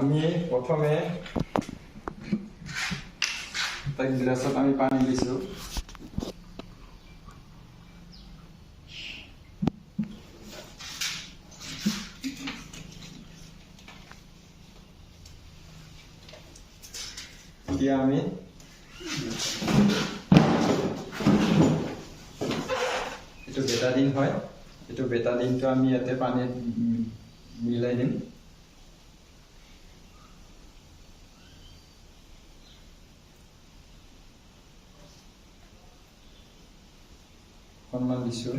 আমি প্ৰথমে এটা গ্লাছত আমি পানী দিছো। এতিয়া আমি এইটো বেটাডিন হয়, এইটো বেটাডিনটো আমি ইয়াতে পানীত মিলাই দিম। অকণমান দিছো।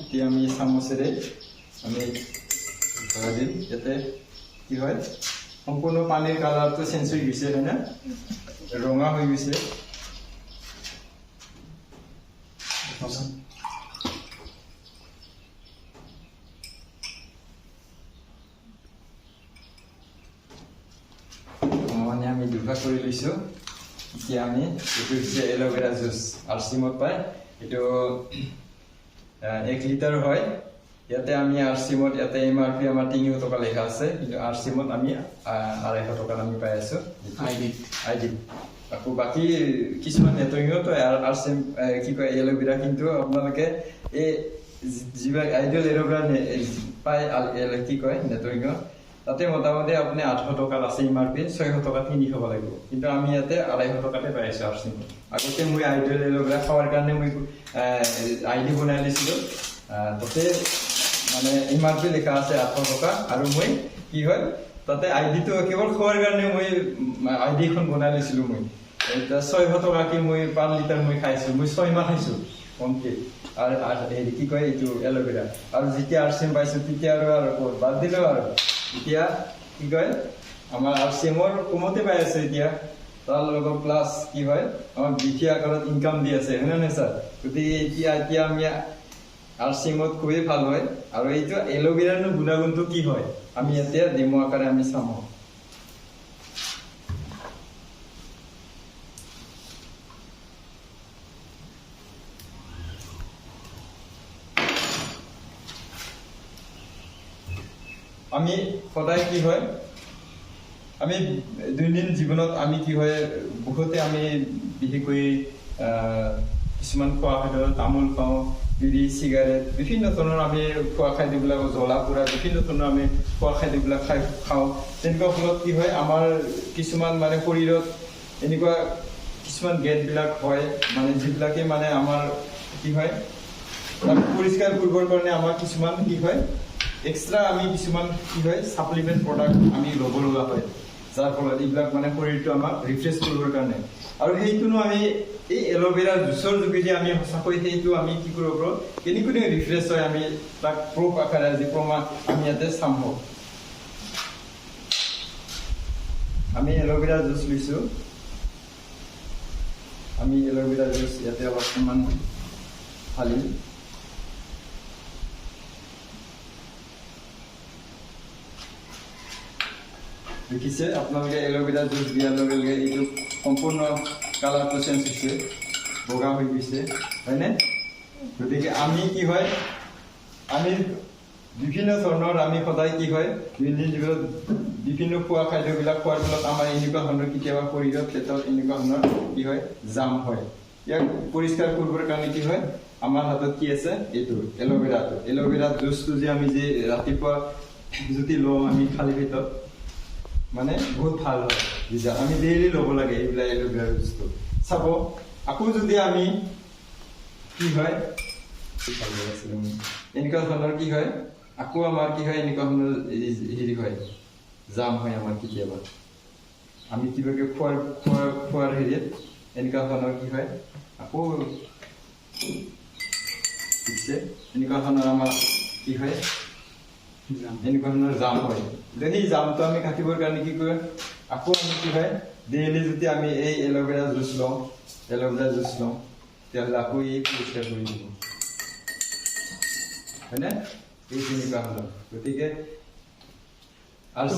এতিয়া আমি চামুচেৰে আমি ভৰাই দিম। ইয়াতে কি হয়, সম্পূৰ্ণ পানীৰ কালাৰটো চেঞ্জ হৈ গৈছে, হয় না, ৰঙা হৈ গৈছে। মানে আমি দুভাগ কৰি লৈছো। এতিয়া আমি এইটো হৈছে এল'ভেৰা জুচ, আৰচিমত পায়। এইটো 1 লিটাৰ হয়। ইয়াতে আমি আৰচিমত ইয়াতে MRP আমাৰ 300 টকা লেখা আছে, কিন্তু আৰচিমত আমি 250 টকাত আমি পাই আছো আইডি। আকৌ বাকী কিছুমান নেটৱৰ্কিঙতো আৰচিম কি কয় এল'ভেৰা, কিন্তু আপোনালোকে এই যিবিলাক আইডিয়েল এল'ভেৰা পায় কি কয় নেটৱৰ্কিঙত, তাতে মোটামুটি আপুনি 800 টকাত আছে MRP, 600 টকাত কিনি খাব লাগিব। কিন্তু আমি ইয়াতে 250 টকাতে পাই আছো আৰচিমত। আগতে মই আইডিয়েল এল'ভেৰা খাৱাৰ কাৰণে মই আইডি বনাই লৈছিলো। তাতে মানে MRP লিখা আছে 800 টকা, আৰু মই কি হয় তাতে আইডিটো কেৱল খোৱাৰ কাৰণে মই আইডিখন বনাই লৈছিলো। মই এতিয়া 600 টকাকে মই 5 লিটাৰ মই খাইছো। মই 6 মাহ খাইছো কমকে। আৰু হেৰি কি কয় এইটো এল'ভেৰা। আৰু যেতিয়া আৰচিম পাইছো তেতিয়া আৰু বাদ দিলো। আৰু এতিয়া কি কয় আমাৰ আৰচিমৰ কমতে পাই আছে এতিয়া। তাৰ লগত প্লাছ কি হয় আমাৰ বিধি আকাৰত ইনকাম দি আছে, হয় নে ছাৰ? গতিকে এতিয়া আমি আৰচিমত খুবেই ভাল হয়। আৰু এইটো এল'ভেৰাৰ গুণাগুণটো কি হয় আমি এতিয়া ডেমো আকাৰে আমি চাম। আমি সদায় কি হয়, আমি দৈনন্দিন জীৱনত আমি কি হয় বহুতে আমি বিশেষকৈ কিছুমান খোৱা খাদ্য, তামোল খাওঁ, বিড়ি, চিগাৰেট, বিভিন্ন ধৰণৰ আমি খোৱা খাদ্যবিলাক, জ্বলা পোৰা বিভিন্ন ধৰণৰ আমি খোৱা খাদ্যবিলাক খাওঁ। তেনেকুৱা ফলত কি হয় আমাৰ কিছুমান মানে শৰীৰত এনেকুৱা কিছুমান গেছবিলাক হয়, মানে যিবিলাকে মানে আমাৰ কি হয় পৰিষ্কাৰ কৰিবৰ কাৰণে আমাৰ কিছুমান কি হয় এক্সট্ৰা আমি কিছুমান কি হয় সাপ্লিমেণ্ট প্ৰডাক্ট আমি ল'ব লগা হয়, যাৰ ফলত এইবিলাক মানে শৰীৰটো আমাক ৰিফ্ৰেছ কৰিবৰ কাৰণে। আৰু সেইটোনো আমি এই এল'ভেৰা জুচৰ যোগেদি আমি সঁচাকৈ সেইটো আমি কি কৰিব পাৰোঁ, কেনেকৈ ৰিফ্ৰেছ হয় আমি তাক প্ৰুফ আকাৰে আজি প্ৰমাণ আমি ইয়াতে চাম। আমি এল'ভেৰা জুচ লৈছোঁ। আমি এল'ভেৰা জুচ ইয়াতে অলপমান ঢালিম। দেখিছে আপোনালোকে এল'ভেৰা জুচ দিয়াৰ লগে লগে এইটো সম্পূৰ্ণ কালাৰটো চেঞ্জ হৈছে, বগা হৈ গৈছে, হয়নে? গতিকে আমি কি হয় আমি বিভিন্ন ধৰণৰ আমি সদায় কি হয় দৈনন্দিন জীৱনত বিভিন্ন খোৱা খাদ্যবিলাক খোৱাৰ ফলত আমাৰ এনেকুৱা ধৰণৰ কেতিয়াবা শৰীৰত পেটত এনেকুৱা ধৰণৰ কি হয় জাম হয়। ইয়াক পৰিষ্কাৰ কৰিবৰ কাৰণে কি হয় আমাৰ হাতত কি আছে এইটো এল'ভেৰাটো। এল'ভেৰা জুচটো যে আমি যে ৰাতিপুৱা যদি লওঁ আমি খালী পেটত মানে বহুত ভাল হয়। আমি ডেইলি ল'ব লাগে এইবিলাক এল'ভেৰা জুচটো। চাব আকৌ যদি আমি কি হয় এনেকুৱা ধৰণৰ কি হয় আকৌ আমাৰ কি হয় এনেকুৱা ধৰণৰ হেৰি হয় জাম হয় আমাৰ কেতিয়াবা আমি কিবাকে খোৱাৰ হেৰিত এনেকুৱা ধৰণৰ কি হয় আকৌ ঠিকছে এনেকুৱা ধৰণৰ আমাৰ কি হয় এনেকুৱা ধৰণৰ জাম হয়। সেই জামটো আমি কাটিবৰ কাৰণে কি কয় আকৌ আমি কি হয় ডেইলি যদি আমি এই এল'ভেৰা জুচ লওঁ তেতিয়াহ'লে আকৌ এই পৰিষ্কাৰ কৰি দিব, হয়নে? এই তেনেকুৱা হ'ল। গতিকে আৰু